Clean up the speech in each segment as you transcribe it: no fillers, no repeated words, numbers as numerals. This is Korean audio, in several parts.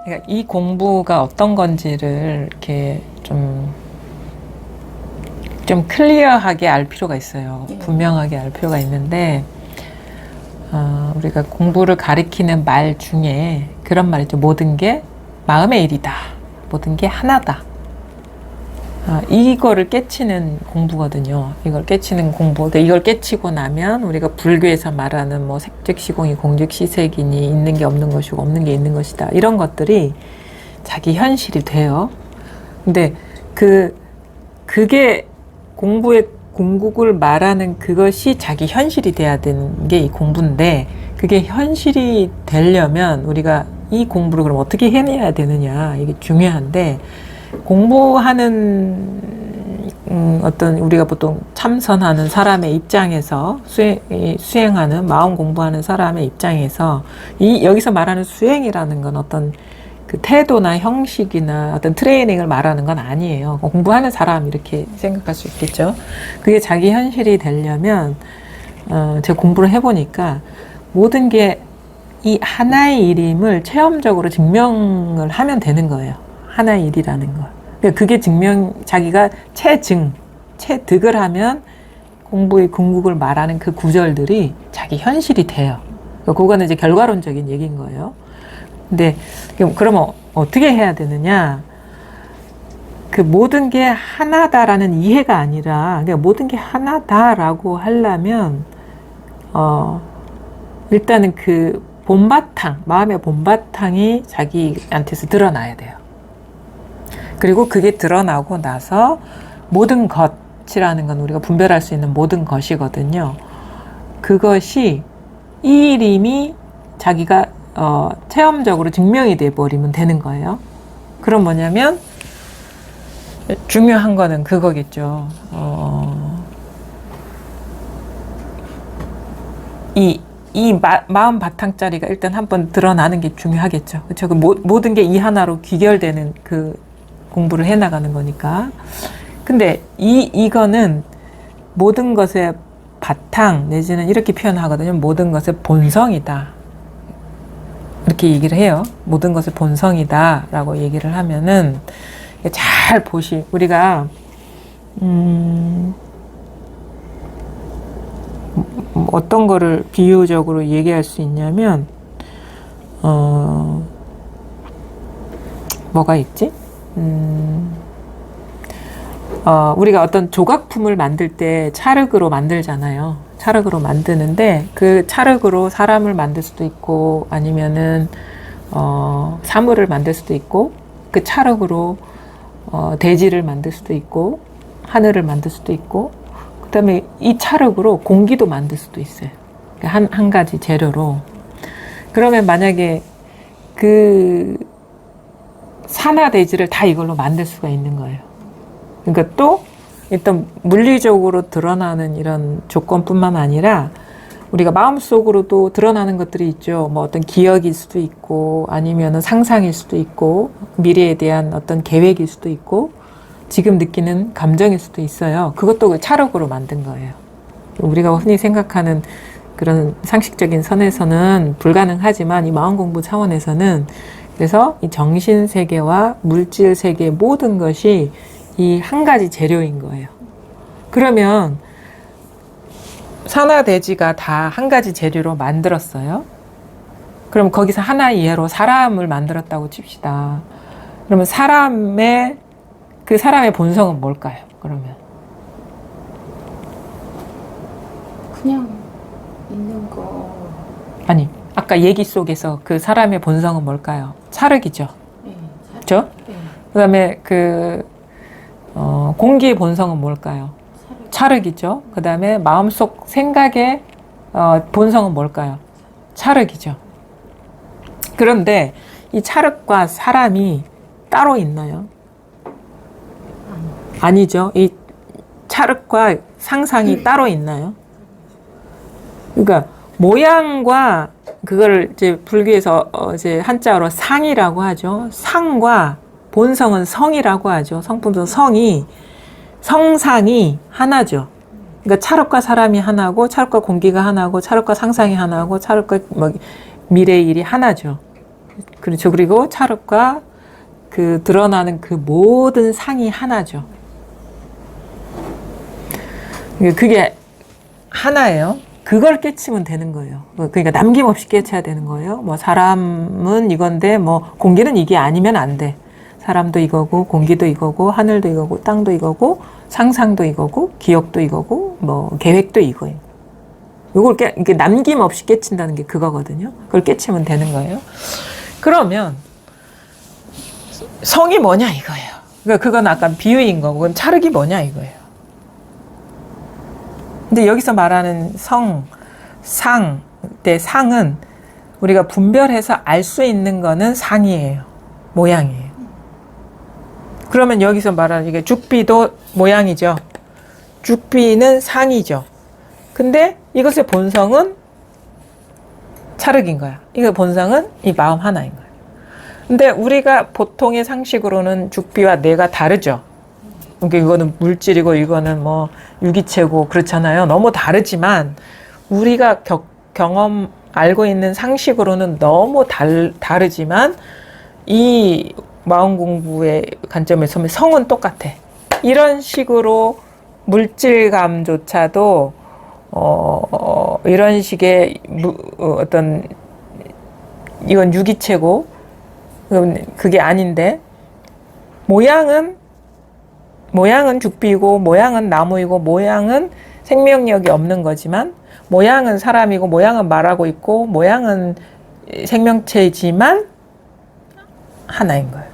그러니까 이 공부가 어떤 건지를 이렇게 좀 클리어하게 알 필요가 있어요. 분명하게 알 필요가 있는데, 우리가 공부를 가리키는 말 중에 그런 말 있죠. 모든 게 마음의 일이다. 모든 게 하나다. 이거를 깨치는 공부거든요. 이걸 깨치는 공부. 이걸 깨치고 나면 우리가 불교에서 말하는 뭐 색즉시공이 공즉시색이니 있는 게 없는 것이고 없는 게 있는 것이다. 이런 것들이 자기 현실이 돼요. 근데 그게 공부의 궁극을 말하는 그것이 자기 현실이 돼야 되는 게 이 공부인데, 그게 현실이 되려면 우리가 이 공부를 그럼 어떻게 해내야 되느냐, 이게 중요한데, 공부하는 어떤 우리가 보통 참선하는 사람의 입장에서 수행하는 마음 공부하는 사람의 입장에서 여기서 말하는 수행이라는 건 어떤 그 태도나 형식이나 어떤 트레이닝을 말하는 건 아니에요. 공부하는 사람 이렇게 생각할 수 있겠죠. 그게 자기 현실이 되려면 제가 공부를 해보니까 모든 게 이 하나의 일임을 체험적으로 증명을 하면 되는 거예요. 하나의 일이라는 거. 그러니까 그게 자기가 체득을 하면 공부의 궁극을 말하는 그 구절들이 자기 현실이 돼요. 그거는 이제 결과론적인 얘기인 거예요. 근데 그러면 어떻게 해야 되느냐? 그 모든 게 하나다라는 이해가 아니라, 그러니까 모든 게 하나다라고 하려면 일단은 그 본바탕, 마음의 본바탕이 자기한테서 드러나야 돼요. 그리고 그게 드러나고 나서 모든 것이라는 건 우리가 분별할 수 있는 모든 것이거든요. 그것이 이 이름이 자기가 체험적으로 증명이 돼 버리면 되는 거예요. 그럼 뭐냐면 중요한 거는 그거겠죠. 마음 바탕짜리가 일단 한번 드러나는 게 중요하겠죠. 그렇죠? 모든 게 이 하나로 귀결되는 그 공부를 해나가는 거니까. 근데 이거는 모든 것의 바탕 내지는 이렇게 표현하거든요. 모든 것의 본성이다. 이렇게 얘기를 해요. 모든 것의 본성이다 라고 얘기를 하면은 잘 우리가 어떤 거를 비유적으로 얘기할 수 있냐면 뭐가 있지? 우리가 어떤 조각품을 만들 때 찰흙으로 만들잖아요. 찰흙으로 만드는데 그 찰흙으로 사람을 만들 수도 있고 아니면은 사물을 만들 수도 있고 그 찰흙으로 대지를 만들 수도 있고 하늘을 만들 수도 있고 그 다음에 이 찰흙으로 공기도 만들 수도 있어요. 한 가지 재료로. 그러면 만약에 그 산화대지를 다 이걸로 만들 수가 있는 거예요. 그러니까 또 일단 물리적으로 드러나는 이런 조건뿐만 아니라 우리가 마음속으로도 드러나는 것들이 있죠. 뭐 어떤 기억일 수도 있고 아니면은 상상일 수도 있고 미래에 대한 어떤 계획일 수도 있고 지금 느끼는 감정일 수도 있어요. 그것도 찰흙으로 만든 거예요. 우리가 흔히 생각하는 그런 상식적인 선에서는 불가능하지만 이 마음 공부 차원에서는 그래서 이 정신 세계와 물질 세계의 모든 것이 이 한 가지 재료인 거예요. 그러면 산화대지가 다 한 가지 재료로 만들었어요. 그럼 거기서 하나의 예로 사람을 만들었다고 칩시다. 그러면 그 사람의 본성은 뭘까요? 그러면 그냥 있는 거. 아니 아까 얘기 속에서 그 사람의 본성은 뭘까요? 찰흙이죠. 네, 그렇죠? 네. 그다음에 공기의 본성은 뭘까요? 찰흙이죠. 그다음에 마음속 생각의 본성은 뭘까요? 찰흙이죠. 그런데 이 찰흙과 사람이 따로 있나요? 아니죠. 이 찰흙과 상상이 따로 있나요? 그러니까 모양과 그거를 이제 불교에서 이제 한자어로 상이라고 하죠. 상과 본성은 성이라고 하죠. 성품도 성상이 하나죠. 그러니까 찰흙과 사람이 하나고, 찰흙과 공기가 하나고, 찰흙과 상상이 하나고, 찰흙과 미래의 일이 하나죠. 그렇죠. 그리고 찰흙과 그 드러나는 그 모든 상이 하나죠. 그게 하나예요. 그걸 깨치면 되는 거예요. 그러니까 남김없이 깨쳐야 되는 거예요. 뭐 사람은 이건데 뭐 공기는 이게 아니면 안 돼. 사람도 이거고 공기도 이거고 하늘도 이거고 땅도 이거고 상상도 이거고 기억도 이거고 뭐 계획도 이거예요. 이걸 이렇게 남김없이 깨친다는 게 그거거든요. 그걸 깨치면 되는 거예요. 그러면 성이 뭐냐 이거예요. 그러니까 그건 아까 비유인 거고 그건 찰흙이 뭐냐 이거예요. 근데 여기서 말하는 성, 상, 상은 우리가 분별해서 알 수 있는 거는 상이에요. 모양이에요. 그러면 여기서 말하는 이게 죽비도 모양이죠. 죽비는 상이죠. 근데 이것의 본성은 찰흙인 거야. 이거 본성은 이 마음 하나인 거야. 근데 우리가 보통의 상식으로는 죽비와 뇌가 다르죠. 그러니까 이거는 물질이고 이거는 뭐 유기체고 그렇잖아요. 너무 다르지만 우리가 경험 알고 있는 상식으로는 너무 다르지만 이 마음 공부의 관점에서 보면 성은 똑같아. 이런 식으로 물질감조차도 이런 식의 어떤 이건 유기체고 그게 아닌데 모양은 죽비고 모양은 나무이고 모양은 생명력이 없는 거지만 모양은 사람이고 모양은 말하고 있고 모양은 생명체이지만 하나인 거예요.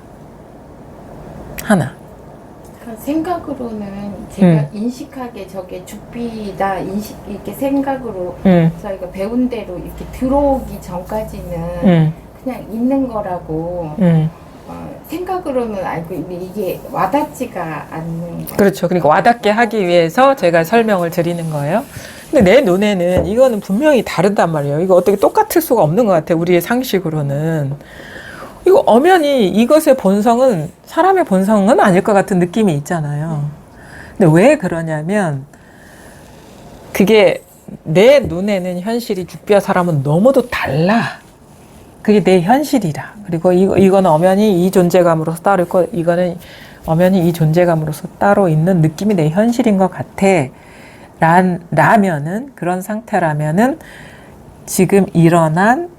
하나. 그러니까 생각으로는 제가 인식하게 저게 죽비다 이렇게 생각으로 저희가 배운 대로 이렇게 들어오기 전까지는 그냥 있는 거라고 생각으로는 알고 있는데 이게 와닿지가 않는 거. 그렇죠. 그러니까 와닿게 하기 위해서 제가 설명을 드리는 거예요. 근데 내 눈에는 이거는 분명히 다르단 말이에요. 이거 어떻게 똑같을 수가 없는 것 같아. 우리의 상식으로는. 이거 엄연히 이것의 본성은 사람의 본성은 아닐 것 같은 느낌이 있잖아요. 근데 왜 그러냐면 그게 내 눈에는 현실이 죽비와 사람은 너무도 달라. 그게 내 현실이라. 그리고 이거는 엄연히 이 존재감으로서 따로 있고 이거는 엄연히 이 존재감으로서 따로 있는 느낌이 내 현실인 것 같아. 라면은 그런 상태라면은 지금 일어난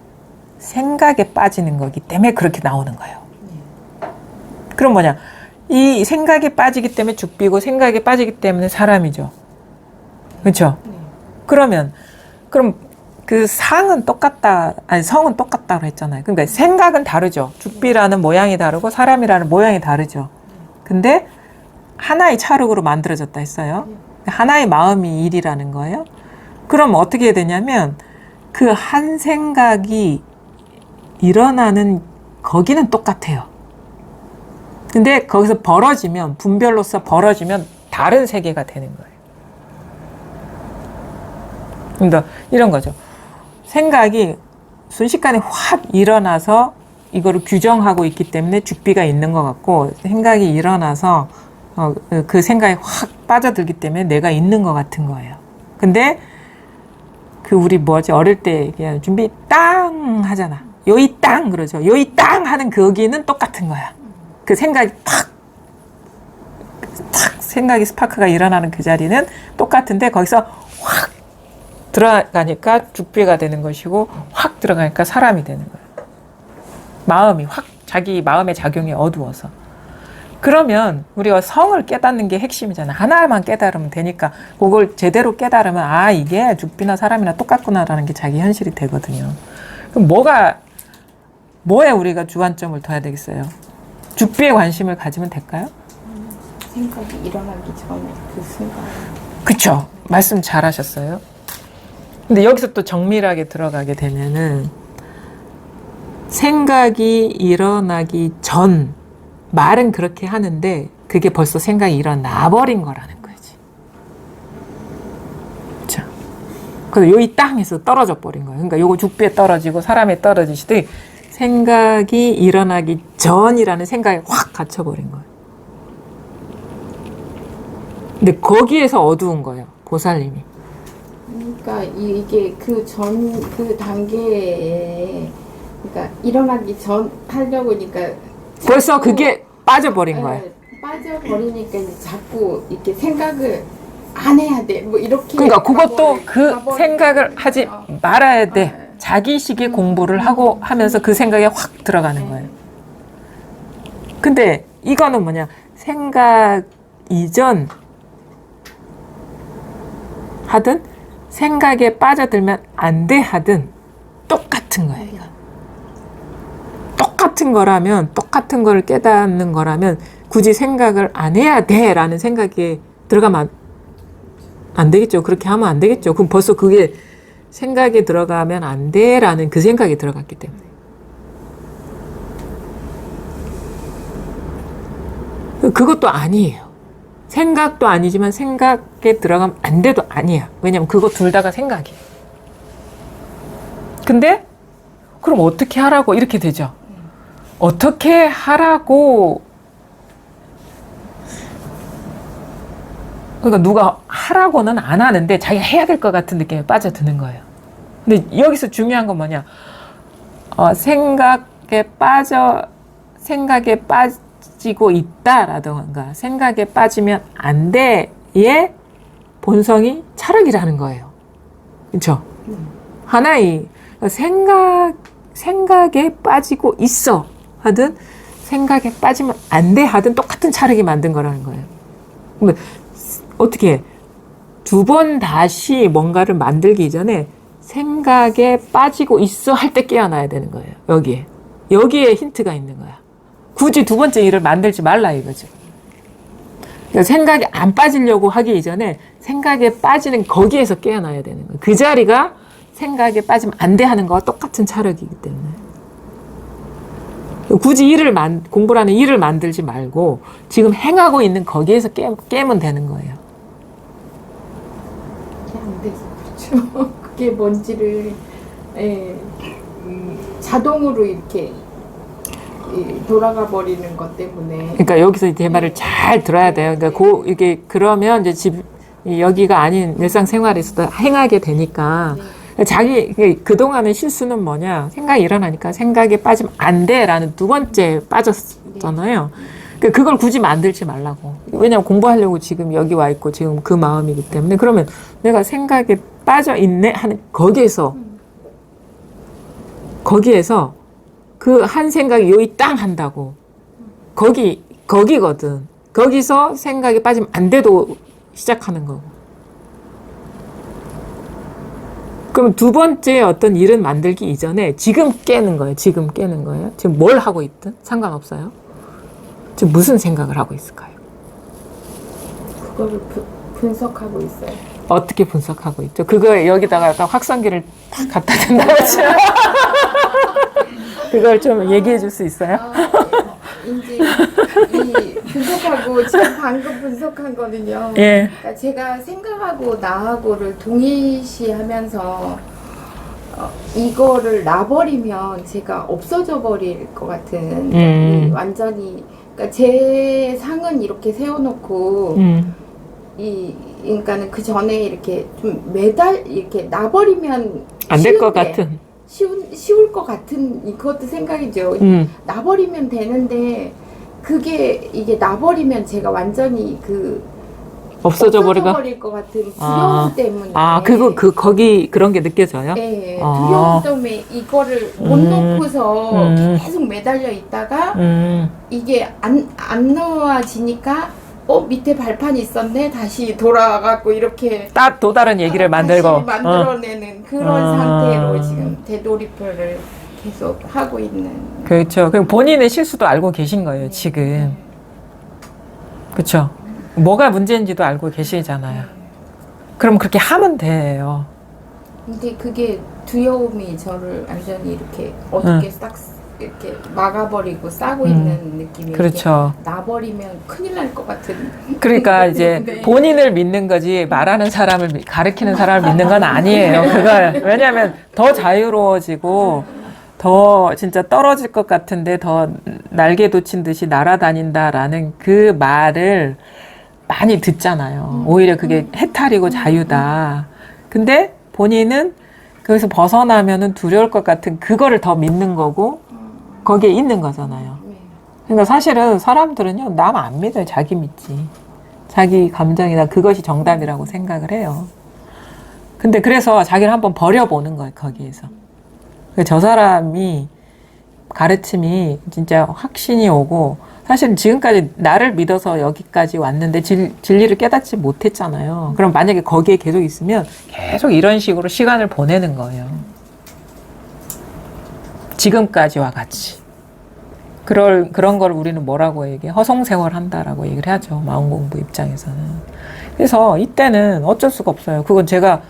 생각에 빠지는 거기 때문에 그렇게 나오는 거예요. 그럼 뭐냐? 이 생각에 빠지기 때문에 죽비고 생각에 빠지기 때문에 사람이죠. 그렇죠? 그럼 그 상은 똑같다, 아니 성은 똑같다고 했잖아요. 그러니까 생각은 다르죠. 죽비라는 모양이 다르고 사람이라는 모양이 다르죠. 근데 하나의 찰흙으로 만들어졌다 했어요. 하나의 마음이 일이라는 거예요. 그럼 어떻게 해야 되냐면 그 한 생각이 일어나는 거기는 똑같아요. 근데 거기서 벌어지면 분별로서 벌어지면 다른 세계가 되는 거예요. 그러니까 이런 거죠. 생각이 순식간에 확 일어나서 이거를 규정하고 있기 때문에 죽비가 있는 것 같고 생각이 일어나서 그 생각이 확 빠져들기 때문에 내가 있는 것 같은 거예요. 근데 그 우리 어릴 때 그냥 준비 땅 하잖아. 요이 땅 그러죠. 요이 땅 하는 거기는 똑같은 거야. 그 생각이 탁 생각이 스파크가 일어나는 그 자리는 똑같은데 거기서 확 들어가니까 죽비가 되는 것이고 확 들어가니까 사람이 되는 거예요. 마음이 확 자기 마음의 작용이 어두워서. 그러면 우리가 성을 깨닫는 게 핵심이잖아. 하나만 깨달으면 되니까 그걸 제대로 깨달으면 이게 죽비나 사람이나 똑같구나라는 게 자기 현실이 되거든요. 그럼 뭐에 우리가 주안점을 둬야 되겠어요? 죽비에 관심을 가지면 될까요? 생각이 일어나기 전에 그 순간. 그쵸. 말씀 잘하셨어요. 근데 여기서 또 정밀하게 들어가게 되면은 생각이 일어나기 전 말은 그렇게 하는데 그게 벌써 생각이 일어나 버린 거라는 거지. 자, 그래서 여기 땅에서 떨어져 버린 거예요. 그러니까 요거 죽비에 떨어지고 사람에 떨어지시듯 생각이 일어나기 전이라는 생각에 확 갇혀버린 거예요. 근데 거기에서 어두운 거예요. 보살님이. 그러니까 이게 그 단계에 그러니까 일어나기 전 하려고 하니까 벌써 자꾸, 그게 빠져버린 거예요. 빠져버리니까 이제 자꾸 이렇게 생각을 안 해야 돼. 뭐 이렇게. 그러니까 그것도 그 가버리고. 생각을 하지 말아야 돼. 자기식의 공부를 하고 하면서 그 생각에 확 들어가는 거예요. 근데 이거는 뭐냐? 생각 이전 하든 생각에 빠져들면 안 돼 하든 똑같은 거예요. 이거. 똑같은 거라면, 똑같은 거를 깨닫는 거라면 굳이 생각을 안 해야 돼라는 생각에 들어가면 안 되겠죠. 그렇게 하면 안 되겠죠. 그럼 벌써 그게 생각에 들어가면 안 돼라는 그 생각이 들어갔기 때문에. 그것도 아니에요. 생각도 아니지만 생각에 들어가면 안 돼도 아니야. 왜냐면 그거 둘 다가 생각이에요. 근데 그럼 어떻게 하라고 이렇게 되죠. 어떻게 하라고, 그러니까 누가 하라고는 안 하는데 자기가 해야 될 것 같은 느낌에 빠져드는 거예요. 근데 여기서 중요한 건 뭐냐? 생각에 빠지고 있다라던가 생각에 빠지면 안 돼의 본성이 철학이라는 거예요. 그렇죠? 하나의 생각에 빠지고 있어 하든 생각에 빠지면 안 돼 하든 똑같은 철학이 만든 거라는 거예요. 그러면 어떻게 두 번 다시 뭔가를 만들기 전에 생각에 빠지고 있어 할 때 깨어나야 되는 거예요. 여기에 힌트가 있는 거야. 굳이 두 번째 일을 만들지 말라 이거죠. 그러니까 생각에 안 빠지려고 하기 이전에 생각에 빠지는 거기에서 깨어나야 되는 거예요. 그 자리가 생각에 빠지면 안 돼 하는 거와 똑같은 철학이기 때문에. 굳이 공부라는 일을 만들지 말고 지금 행하고 있는 거기에서 깨면 되는 거예요. 그게 안 돼서 그렇죠. 그게 뭔지를 자동으로 이렇게 돌아가 버리는 것 때문에. 그러니까 여기서 제 말을 잘 들어야 돼요. 그러니까 이게 그러면 이제 여기가 아닌 일상생활에서도 행하게 되니까. 자기 그동안의 실수는 뭐냐? 생각이 일어나니까 생각에 빠지면 안 돼라는 두 번째 빠졌잖아요. 그걸 굳이 만들지 말라고. 왜냐면 공부하려고 지금 여기 와 있고 지금 그 마음이기 때문에. 그러면 내가 생각에 빠져 있네 하는 거기에서 그 한 생각이 요이 땅 한다고. 거기거든. 거기서 생각에 빠지면 안 돼도 시작하는 거고. 그럼 두 번째 어떤 일은 만들기 이전에 지금 깨는 거예요. 지금 뭘 하고 있든 상관없어요. 지금 무슨 생각을 하고 있을까요? 그거를 분석하고 있어요. 어떻게 분석하고 있죠? 그거 여기다가 확성기를 딱 갖다 댄다고 치면 그걸 좀 얘기해 줄 수 있어요? 이제 이 분석하고 지금 방금 분석한 거는요. 예. 그러니까 제가 생각하고 나하고를 동일시하면서 이거를 놔버리면 제가 없어져 버릴 것 같은 완전히. 그러니까 제 상은 이렇게 세워놓고 그러니까는 그 전에 이렇게 좀 이렇게 놔버리면 안 될 것 같은. 쉬울 것 같은 이것도 생각이죠. 놔버리면 되는데 이게 놔버리면 제가 완전히 없어져 버릴 버리고. 것 같은 두려움 때문에. 거기 그런 게 느껴져요? 네, 두려움 때문에 이거를 못 놓고서 계속 매달려 있다가 이게 안 놓아지니까 밑에 발판이 있었네. 다시 돌아가고 이렇게 또 다른 얘기를 만들고 다시 만들어내는 그런 상태로 지금 되돌이표를 계속 하고 있는. 그렇죠. 그럼 본인의 실수도 알고 계신 거예요, 지금. 그렇죠. 뭐가 문제인지도 알고 계시잖아요. 그럼 그렇게 하면 돼요. 근데 그게 두려움이 저를 완전히 이렇게 어떻게 딱 이렇게 막아버리고 싸고 있는 느낌이. 그렇죠. 놔버리면 큰일 날 것 같은. 그러니까 이제 네. 본인을 믿는 거지 말하는 사람을 가르치는 사람을 믿는 건 아니에요. 그걸 왜냐하면 더 자유로워지고 더 진짜 떨어질 것 같은데 더 날개 돋친 듯이 날아다닌다라는 그 말을 많이 듣잖아요. 오히려 그게 해탈이고 자유다. 근데 본인은 거기서 벗어나면은 두려울 것 같은 그거를 더 믿는 거고 거기에 있는 거잖아요. 네. 그러니까 사실은 사람들은요, 남 안 믿어요. 자기 믿지. 자기 감정이나 그것이 정답이라고 생각을 해요. 근데 그래서 자기를 한번 버려보는 거예요, 거기에서. 저 사람이 가르침이 진짜 확신이 오고, 사실은 지금까지 나를 믿어서 여기까지 왔는데 진리를 깨닫지 못했잖아요. 그럼 만약에 거기에 계속 있으면 계속 이런 식으로 시간을 보내는 거예요. 지금까지와 같이. 그런 걸 우리는 뭐라고 얘기해? 허송세월 한다라고 얘기를 하죠. 마음 공부 입장에서는. 그래서 이때는 어쩔 수가 없어요. 그건 제가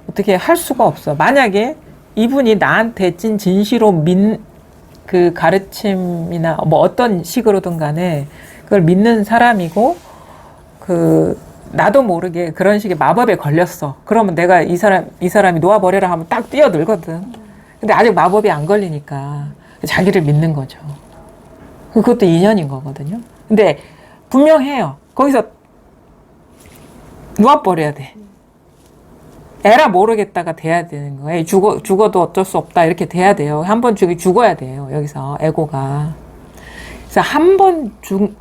어떻게 할 수가 없어. 만약에 이분이 나한테 진시로 그 가르침이나 뭐 어떤 식으로든 간에 그걸 믿는 사람이고, 나도 모르게 그런 식의 마법에 걸렸어. 그러면 내가 이 사람이 놓아버려라 하면 딱 뛰어들거든. 근데 아직 마법이 안 걸리니까 자기를 믿는 거죠. 그것도 인연인 거거든요. 근데 분명해요. 거기서 놓아버려야 돼. 에라 모르겠다가 돼야 되는 거예요. 죽어도 어쩔 수 없다 이렇게 돼야 돼요. 한 번 죽어야 돼요. 여기서 에고가. 그래서 한 번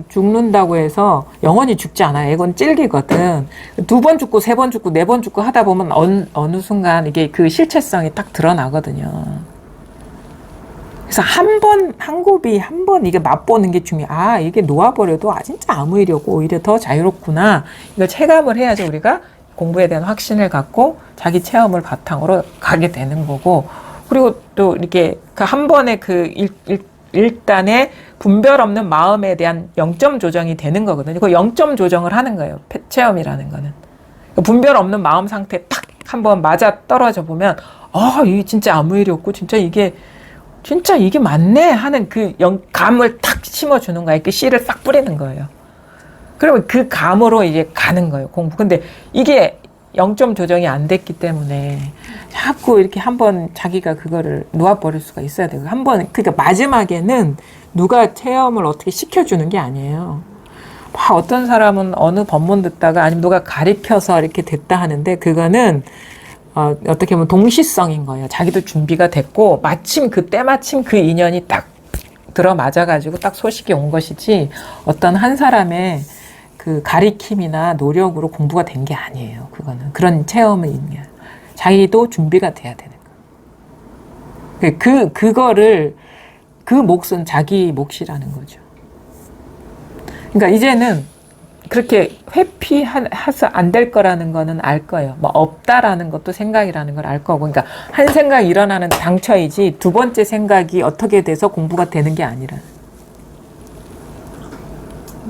죽는다고 해서 영원히 죽지 않아요. 에고는 찔기거든. 2번 죽고 3번 죽고 4번 죽고 하다 보면 어느 순간 이게 그 실체성이 딱 드러나거든요. 그래서 한 번 이게 맛보는 게 중요해. 아, 이게 놓아버려도 진짜 아무 일이 없고 오히려 더 자유롭구나. 이걸 체감을 해야지 우리가 공부에 대한 확신을 갖고 자기 체험을 바탕으로 가게 되는 거고, 그리고 또 이렇게 그 한 번의 그 일단의 분별 없는 마음에 대한 0점 조정이 되는 거거든요. 그 0점 조정을 하는 거예요. 체험이라는 거는. 분별 없는 마음 상태에 딱 한번 맞아 떨어져 보면, 이게 진짜 아무 일이 없고, 진짜 이게 맞네 하는 그 감을 탁 심어주는 거예요. 그 씨를 싹 뿌리는 거예요. 그러면 그 감으로 이제 가는 거예요, 공부. 근데 이게 0점 조정이 안 됐기 때문에 자꾸 이렇게 한번 자기가 그거를 놓아버릴 수가 있어야 돼요. 그러니까 마지막에는 누가 체험을 어떻게 시켜주는 게 아니에요. 어떤 사람은 어느 법문 듣다가 아니면 누가 가르쳐서 이렇게 됐다 하는데, 그거는 어떻게 보면 동시성인 거예요. 자기도 준비가 됐고 마침 그 인연이 딱 들어맞아가지고 딱 소식이 온 것이지, 어떤 한 사람의 그 가리킴이나 노력으로 공부가 된 게 아니에요. 그거는 그런 체험이 있냐. 자기도 준비가 돼야 되는 거예요. 그 몫은 자기 몫이라는 거죠. 그러니까 이제는 그렇게 회피해서 안 될 거라는 거는 알 거예요. 뭐 없다라는 것도 생각이라는 걸 알 거고. 그러니까 한 생각이 일어나는 당처이지 2번째 생각이 어떻게 돼서 공부가 되는 게 아니라.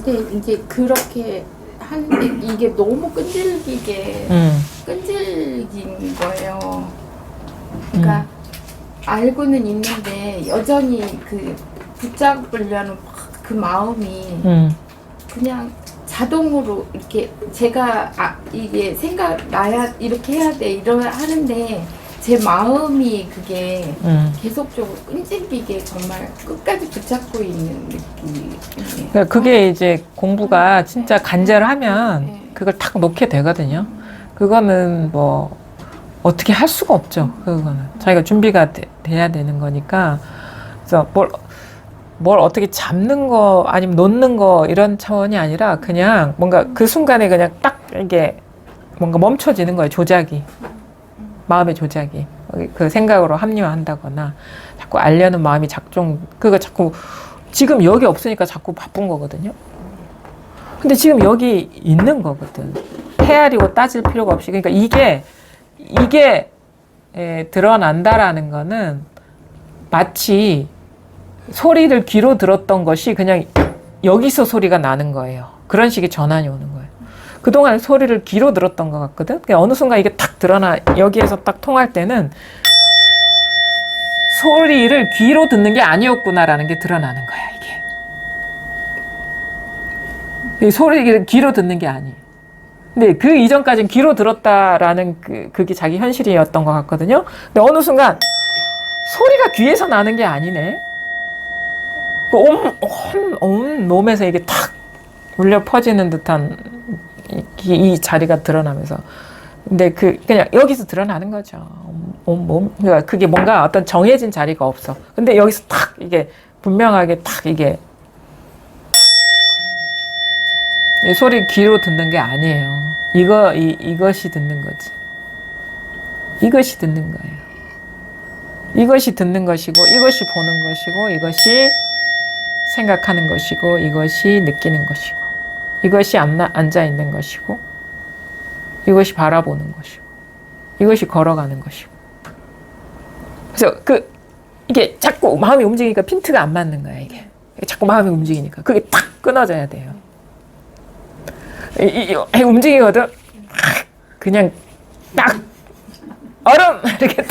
근데 이제 그렇게 하는데 이게 너무 끈질긴 거예요. 그러니까 알고는 있는데 여전히 그 붙잡으려는 그 마음이 그냥 자동으로 이렇게 제가 이게 생각 나야 이렇게 해야 돼 이러면 하는데 제 마음이 그게 계속적으로 끈질기게 정말 끝까지 붙잡고 있는 느낌이에요. 그러니까 그게 이제 공부가 진짜 간절하면 그걸 탁 놓게 되거든요. 그거는 뭐 어떻게 할 수가 없죠. 그거는 자기가 준비가 돼야 되는 거니까. 그래서 뭘 어떻게 잡는 거 아니면 놓는 거 이런 차원이 아니라 그냥 뭔가 그 순간에 그냥 딱 이게 뭔가 멈춰지는 거예요. 조작이. 마음의 조작이. 그 생각으로 합리화한다거나 자꾸 알려는 마음이 그거 자꾸 지금 여기 없으니까 자꾸 바쁜 거거든요. 근데 지금 여기 있는 거거든. 헤아리고 따질 필요가 없이. 그러니까 이게 드러난다라는 거는 마치 소리를 귀로 들었던 것이 그냥 여기서 소리가 나는 거예요. 그런 식의 전환이 오는 거예요. 그동안 소리를 귀로 들었던 것 같거든. 어느 순간 이게 탁 여기에서 딱 통할 때는 소리를 귀로 듣는 게 아니었구나라는 게 드러나는 거야, 이게. 이 소리를 귀로 듣는 게 아니에요. 근데 그 이전까지는 귀로 들었다라는 그게 자기 현실이었던 것 같거든요. 근데 어느 순간 소리가 귀에서 나는 게 아니네. 온 몸에서 이게 탁 울려 퍼지는 듯한 이 자리가 드러나면서. 근데 그냥 여기서 드러나는 거죠. 그러니까 그게 뭔가 어떤 정해진 자리가 없어. 근데 여기서 탁 이게 분명하게 딱 이게 이 소리 귀로 듣는 게 아니에요. 이것이 듣는 거지. 이것이 듣는 거예요. 이것이 듣는 것이고, 이것이 보는 것이고, 이것이 생각하는 것이고, 이것이 느끼는 것이고, 이것이 앉아 있는 것이고, 이것이 바라보는 것이고, 이것이 걸어가는 것이고. 그래서 이게 자꾸 마음이 움직이니까 핀트가 안 맞는 거야, 이게. 자꾸 마음이 움직이니까. 그게 탁 끊어져야 돼요. 움직이거든. 그냥 딱 얼음 이렇게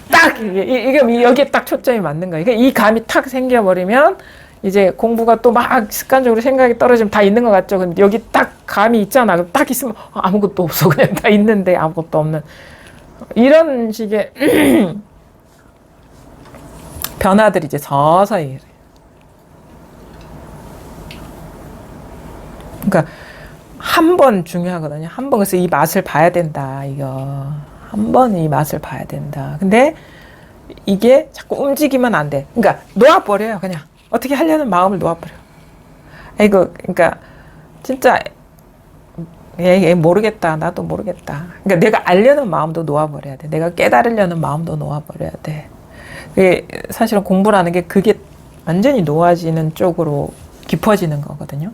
딱 이게 여기에 딱 초점이 맞는 거예요. 이 감이 탁 생겨버리면 이제 공부가 또 막 습관적으로 생각이 떨어지면 다 있는 것 같죠. 근데 여기 딱 감이 있잖아. 그럼 딱 있으면 아무것도 없어. 그냥 다 있는데 아무것도 없는 이런 식의 변화들이 이제 서서히. 그러니까 한 번 중요하거든요. 한 번. 그래서 이 맛을 봐야 된다. 이거 한 번 이 맛을 봐야 된다. 근데 이게 자꾸 움직이면 안 돼. 그러니까 놓아버려요. 그냥 어떻게 하려는 마음을 놓아버려. 그러니까 진짜 얘 모르겠다. 나도 모르겠다. 그러니까 내가 알려는 마음도 놓아버려야 돼. 내가 깨달으려는 마음도 놓아버려야 돼. 그게 사실은 공부라는 게 그게 완전히 놓아지는 쪽으로 깊어지는 거거든요.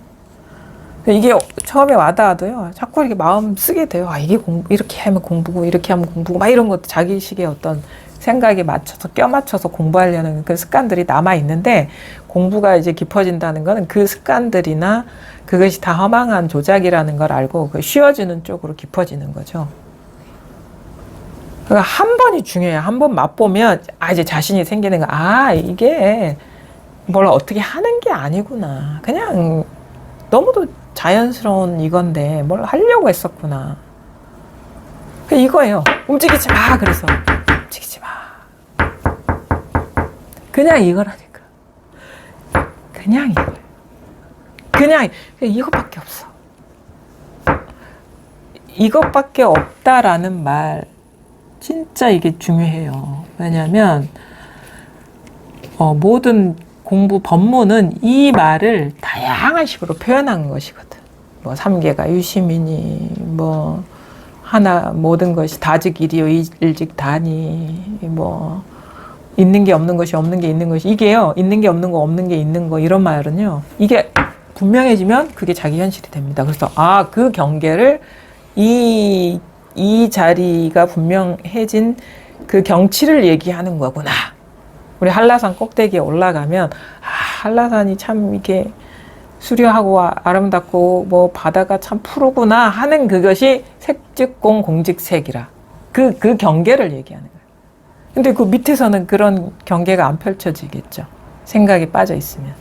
이게 처음에 와닿아도요, 자꾸 이렇게 마음 쓰게 돼요. 이게 이렇게 하면 공부고, 이렇게 하면 공부고, 막 이런 것도 자기식의 어떤 생각에 맞춰서, 껴맞춰서 공부하려는 그 습관들이 남아있는데, 공부가 이제 깊어진다는 거는 그 습관들이나 그것이 다 허망한 조작이라는 걸 알고, 쉬워지는 쪽으로 깊어지는 거죠. 그러니까 한 번이 중요해요. 한 번 맛보면, 이제 자신이 생기는 거, 이게 뭘 어떻게 하는 게 아니구나. 그냥 너무도 자연스러운 이건데 뭘 하려고 했었구나. 이거예요. 움직이지 마. 그래서 움직이지 마. 그냥 이거라니까. 그냥 이거. 그냥 이것밖에 없어. 이것밖에 없다라는 말 진짜 이게 중요해요. 왜냐하면 모든 공부 법문은 이 말을 다양한 식으로 표현한 것이거든. 뭐 삼계가 유심이니 뭐 하나 모든 것이 다즉일이요 일즉다니 뭐 있는 게 없는 것이 없는 게 있는 것이 이게요. 있는 게 없는 거 없는 게 있는 거 이런 말은요. 이게 분명해지면 그게 자기 현실이 됩니다. 그래서 그 경계를 이 자리가 분명해진 그 경치를 얘기하는 거구나. 우리 한라산 꼭대기에 올라가면 한라산이 참 이게 수려하고 아름답고 뭐 바다가 참 푸르구나 하는 그것이 색즉공 공직색이라 그 경계를 얘기하는 거예요. 근데 그 밑에서는 그런 경계가 안 펼쳐지겠죠. 생각이 빠져 있으면.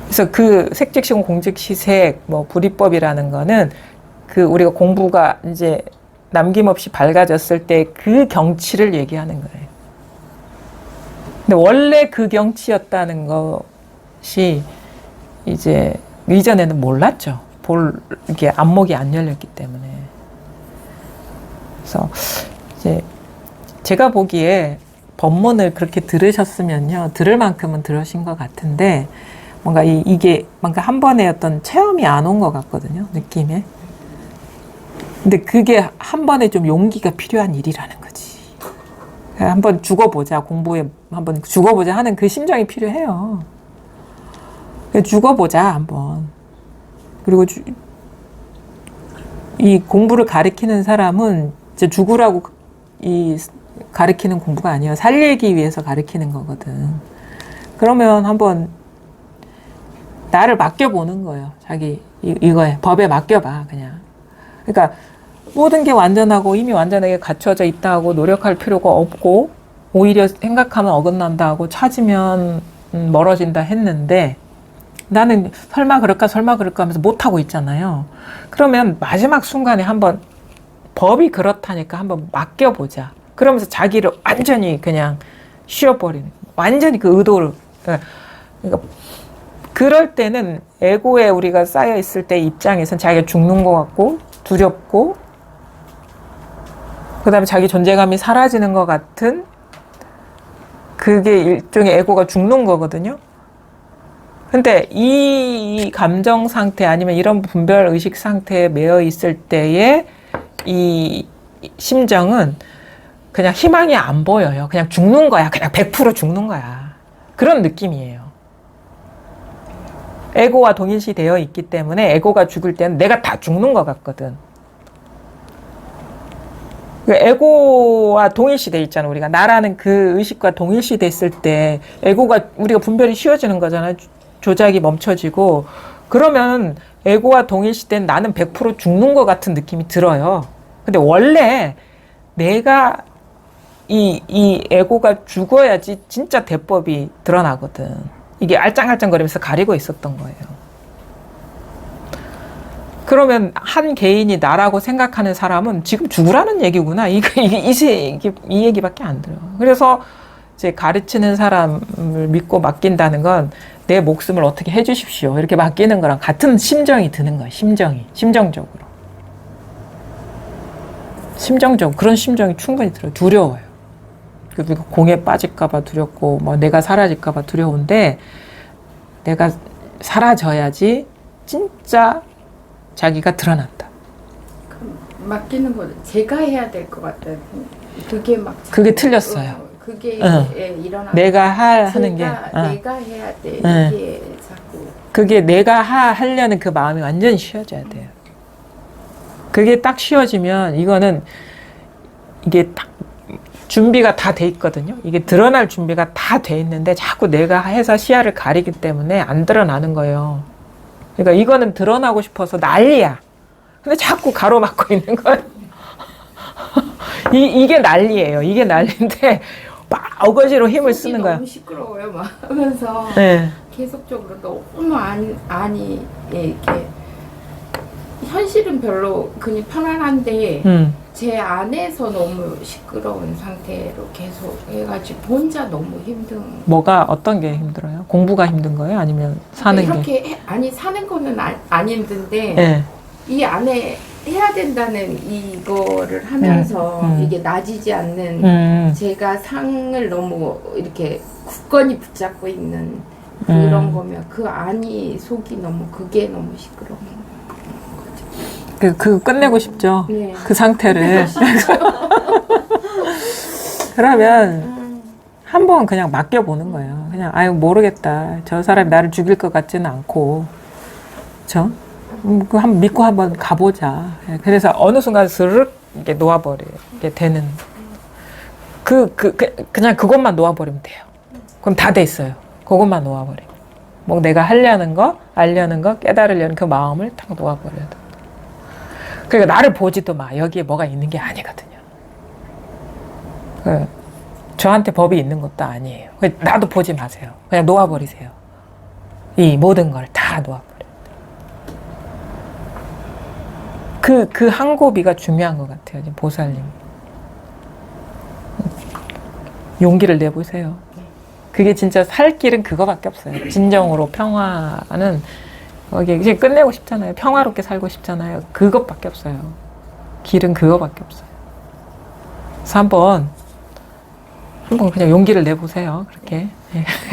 그래서 그 색즉공 공직시색 뭐 불이법이라는 거는 그 우리가 공부가 이제 남김없이 밝아졌을 때 그 경치를 얘기하는 거예요. 근데 원래 그 경치였다는 것이 이제 이전에는 몰랐죠. 이게 안목이 안 열렸기 때문에. 그래서 이제 제가 보기에 법문을 그렇게 들으셨으면요, 들을 만큼은 들으신 것 같은데 뭔가 이게 뭔가 한 번의 어떤 체험이 안 온 것 같거든요, 느낌에. 근데 그게 한 번에 좀 용기가 필요한 일이라는 거지. 한번 죽어보자, 공부에 한번 죽어보자 하는 그 심정이 필요해요. 죽어보자 한번. 그리고 이 공부를 가리키는 사람은 이제 죽으라고 가리키는 공부가 아니에요. 살리기 위해서 가리키는 거거든. 그러면 한번 나를 맡겨보는 거예요. 자기 이거에 법에 맡겨봐 그냥. 그러니까 모든 게 완전하고 이미 완전하게 갖춰져 있다 하고 노력할 필요가 없고 오히려 생각하면 어긋난다 하고 찾으면 멀어진다 했는데 나는 설마 그럴까 하면서 못하고 있잖아요. 그러면 마지막 순간에 한번 법이 그렇다니까 한번 맡겨보자. 그러면서 자기를 완전히 그냥 쉬어버리는, 완전히 그 의도를. 그러니까 그럴 때는 에고에 우리가 쌓여 있을 때 입장에선 자기가 죽는 것 같고 두렵고 그 다음에 자기 존재감이 사라지는 것 같은 그게 일종의 에고가 죽는 거거든요. 근데 이 감정 상태 아니면 이런 분별 의식 상태에 매여 있을 때의 이 심정은 그냥 희망이 안 보여요. 그냥 죽는 거야. 그냥 100% 죽는 거야. 그런 느낌이에요. 에고와 동일시 되어 있기 때문에 에고가 죽을 때는 내가 다 죽는 것 같거든. 에고와 동일시 돼 있잖아. 우리가 나라는 그 의식과 동일시 됐을 때 에고가 우리가 분별이 쉬워지는 거잖아요. 조작이 멈춰지고 그러면 에고와 동일시 된 나는 100% 죽는 것 같은 느낌이 들어요. 근데 원래 내가 이 에고가 죽어야지 진짜 대법이 드러나거든. 이게 알짱알짱거리면서 가리고 있었던 거예요. 그러면 한 개인이 나라고 생각하는 사람은 지금 죽으라는 얘기구나. 이 얘기밖에 안 들어요. 그래서 이제 가르치는 사람을 믿고 맡긴다는 건 내 목숨을 어떻게 해주십시오. 이렇게 맡기는 거랑 같은 심정이 드는 거예요. 심정적으로. 그런 심정이 충분히 들어요. 두려워요. 그리고 공에 빠질까봐 두렵고, 뭐 내가 사라질까봐 두려운데, 내가 사라져야지 진짜 자기가 드러난다. 맡기는 거 제가 해야 될 것 같다. 그게 막 그게 틀렸어요. 그게 일어나. 내가 하는 게 내가 해야 돼. 이게 자꾸 그게 내가 하려는 그 마음이 완전히 쉬어져야 돼요. 그게 딱 쉬어지면 이거는 이게 딱 준비가 다 돼 있거든요. 이게 드러날 준비가 다 돼 있는데 자꾸 내가 해서 시야를 가리기 때문에 안 드러나는 거예요. 그러니까 이거는 드러나고 싶어서 난리야. 근데 자꾸 가로막고 있는 거예요. 이게 난리예요. 이게 난리인데 막 어거지로 힘을 쓰는 거야. 너무 시끄러워요. 막 하면서 계속적으로 너무 아니 이렇게 현실은 별로 그냥 편안한데 제 안에서 너무 시끄러운 상태로 계속 해가지고 혼자 너무 힘든. 뭐가 어떤 게 힘들어요? 공부가 힘든 거예요? 아니면 사는 이렇게 게? 사는 거는 안 힘든데 이 안에 해야 된다는 이거를 하면서 이게 나지지 않는 제가 상을 너무 이렇게 굳건히 붙잡고 있는 그런 거면 그 안이 속이 그게 너무 시끄러운 거죠. 그 끝내고 싶죠. 네. 그 상태를. 그러면 한번 그냥 맡겨보는 거예요. 그냥 아유 모르겠다. 저 사람이 나를 죽일 것 같지는 않고, 그렇죠? 한번 믿고 한번 가보자. 그래서 어느 순간 스르륵 이게 놓아버려요. 이게 되는. 그냥 그것만 놓아버리면 돼요. 그럼 다 돼 있어요. 그것만 놓아버려. 뭐 내가 하려는 거, 알려는 거, 깨달으려는 그 마음을 딱 놓아버려야 돼. 그러니까 나를 보지도 마. 여기에 뭐가 있는 게 아니거든요. 저한테 법이 있는 것도 아니에요. 나도 보지 마세요. 그냥 놓아버리세요. 이 모든 걸 다 놓아버려요. 그 한 고비가 중요한 것 같아요. 지금 보살님. 용기를 내보세요. 그게 진짜 살 길은 그거밖에 없어요. 진정으로 평화는 이제 끝내고 싶잖아요. 평화롭게 살고 싶잖아요. 그것밖에 없어요. 길은 그거밖에 없어요. 그래서 한번 그냥 용기를 내보세요. 그렇게.